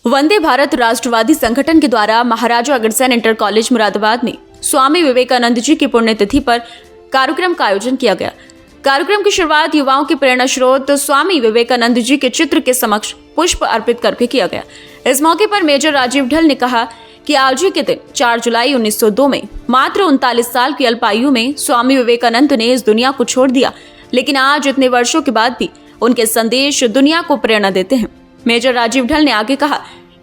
वंदे भारत राष्ट्रवादी संगठन के द्वारा महाराजा अग्रसेन इंटर कॉलेज मुरादाबाद में स्वामी विवेकानंद जी की पुण्यतिथि पर कार्यक्रम का आयोजन किया गया। कार्यक्रम की शुरुआत युवाओं के प्रेरणा स्रोत स्वामी विवेकानंद जी के चित्र के समक्ष पुष्प अर्पित करके किया गया। इस मौके पर मेजर राजीव ढल ने कहा कि आज ही के दिन 4 जुलाई 1902 में मात्र 39 साल की अल्पायु में स्वामी विवेकानंद ने इस दुनिया को छोड़ दिया, लेकिन आज इतने वर्षों के बाद भी उनके संदेश दुनिया को प्रेरणा देते हैं। मेजर राजीव ढल ने आगे कहा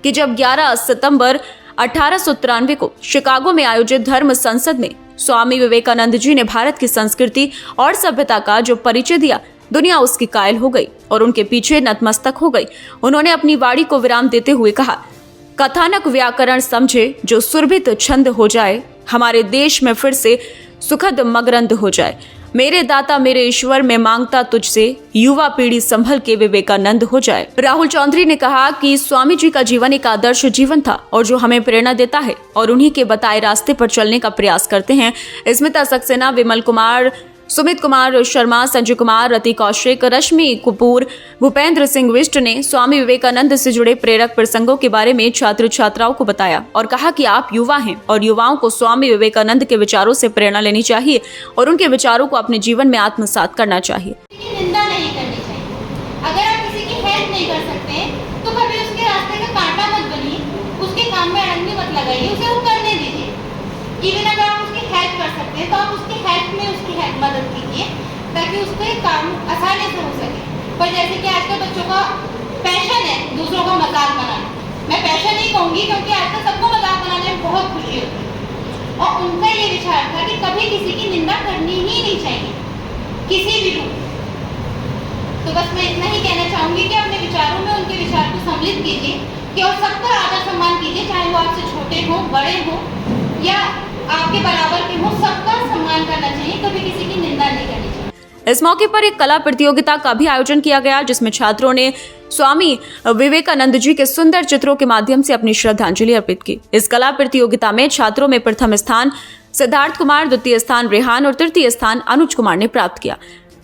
कि जब 11 सितंबर 1893 को शिकागो में आयोजित धर्म संसद में स्वामी विवेकानंद जी ने भारत की संस्कृति और सभ्यता का जो परिचय दिया, दुनिया उसकी कायल हो गई और उनके पीछे नतमस्तक हो गई। उन्होंने अपनी वाणी को विराम देते हुए कहा, कथानक व्याकरण समझे जो सुरभित छंद हो जाए, हमारे देश में फिर से सुखद मकरंद हो जाए। मेरे दाता मेरे ईश्वर में मांगता तुझसे, युवा पीढ़ी संभल के विवेकानंद हो जाए। राहुल चौधरी ने कहा कि स्वामी जी का जीवन एक आदर्श जीवन था और जो हमें प्रेरणा देता है और उन्हीं के बताए रास्ते पर चलने का प्रयास करते हैं। स्मिता सक्सेना, विमल कुमार, सुमित कुमार शर्मा, संजय कुमार, रति कौशिक, रश्मि कपूर, भूपेंद्र सिंह विष्ट ने स्वामी विवेकानंद से जुड़े प्रेरक प्रसंगों के बारे में छात्र छात्राओं को बताया और कहा कि आप युवा हैं और युवाओं को स्वामी विवेकानंद के विचारों से प्रेरणा लेनी चाहिए और उनके विचारों को अपने जीवन में आत्मसात करना चाहिए। निंदा नहीं करनी चाहिए। अगर आप किसी की हेल्प नहीं कर सकते तो कभी उसके रास्ते का कांटा मत बनिए, उसके काम में अड़ंगी मत लगाइए, उसे वो करने दीजिए। इवन अगर आप उसकी हेल्प कर सकते हैं तो आप उसकी हेल्प में उसकी मदद कीजिए ताकि उसको एक काम आसानी से हो सके। पर जैसे कि आजकल बच्चों का पैशन है दूसरों का मजाक बनाना, मैं पैशन नहीं कहूँगी क्योंकि आजकल सबको मजाक बनाने में बहुत खुशी होती है और उनका ये विचार था कि कभी किसी की निंदा करनी ही नहीं चाहिए किसी भी रूप। तो बस मैं इतना ही कहना चाहूँगी कि अपने विचारों में उनके विचार को सम्मिलित कीजिए कि और सबका आदर सम्मान कीजिए, चाहे वो आपसे छोटे हों, बड़े हों या आपके बराबर के हो, सबका सम्मान करना चाहिए, कभी किसी की निंदा नहीं करनी चाहिए। इस मौके पर एक कला प्रतियोगिता का भी आयोजन किया गया, जिसमें छात्रों ने स्वामी विवेकानंद जी के सुंदर चित्रों के माध्यम से अपनी श्रद्धांजलि अर्पित की। इस कला प्रतियोगिता में छात्रों में प्रथम स्थान सिद्धार्थ कुमार, द्वितीय स्थान रेहान और तृतीय स्थान अनुज कुमार ने प्राप्त किया।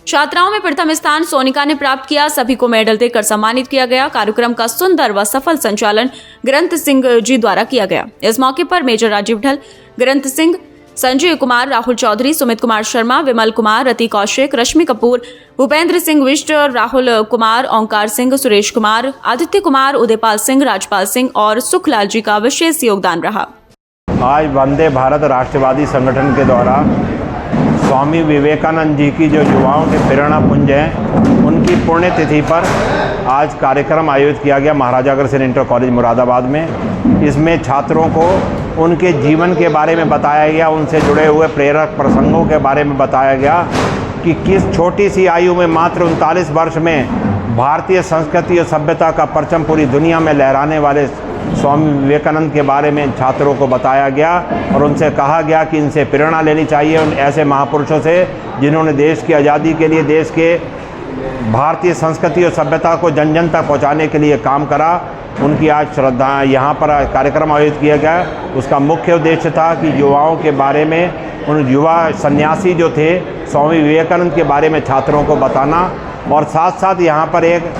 छात्राओं में प्रथम स्थान सोनिका ने प्राप्त किया। सभी को मेडल देकर सम्मानित किया गया। कार्यक्रम का सुंदर व सफल संचालन ग्रंथ सिंह जी द्वारा किया गया। इस मौके पर मेजर राजीव ढल, ग्रंथ सिंह, संजय कुमार, राहुल चौधरी, सुमित कुमार शर्मा, विमल कुमार, रति कौशिक, रश्मि कपूर, भूपेंद्र सिंह विष्ट, राहुल कुमार, ओंकार सिंह, सुरेश कुमार, आदित्य कुमार, उदयपाल सिंह, राजपाल सिंह और सुखलाल जी का विशेष योगदान रहा। आज वंदे भारत राष्ट्रवादी संगठन के द्वारा स्वामी विवेकानंद जी की जो युवाओं के प्रेरणा पुंज हैं, उनकी पुण्यतिथि पर आज कार्यक्रम आयोजित किया गया महाराजा अग्रसेन इंटर कॉलेज मुरादाबाद में। इसमें छात्रों को उनके जीवन के बारे में बताया गया, उनसे जुड़े हुए प्रेरक प्रसंगों के बारे में बताया गया कि किस छोटी सी आयु में मात्र 39 वर्ष में भारतीय संस्कृति और सभ्यता का परचम पूरी दुनिया में लहराने वाले स्वामी विवेकानंद के बारे में छात्रों को बताया गया और उनसे कहा गया कि इनसे प्रेरणा लेनी चाहिए, उन ऐसे महापुरुषों से जिन्होंने देश की आज़ादी के लिए, देश के भारतीय संस्कृति और सभ्यता को जन जन तक पहुँचाने के लिए काम करा। उनकी आज श्रद्धा यहाँ पर कार्यक्रम आयोजित किया गया। उसका मुख्य उद्देश्य था कि युवाओं के बारे में, उन युवा सन्यासी जो थे स्वामी विवेकानंद के बारे में छात्रों को बताना और साथ साथ यहाँ पर एक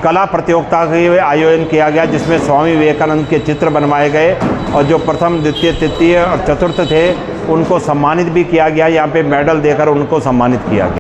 कला प्रतियोगिता का आयोजन किया गया जिसमें स्वामी विवेकानंद के चित्र बनवाए गए और जो प्रथम, द्वितीय, तृतीय और चतुर्थ थे उनको सम्मानित भी किया गया। यहाँ पे मेडल देकर उनको सम्मानित किया गया।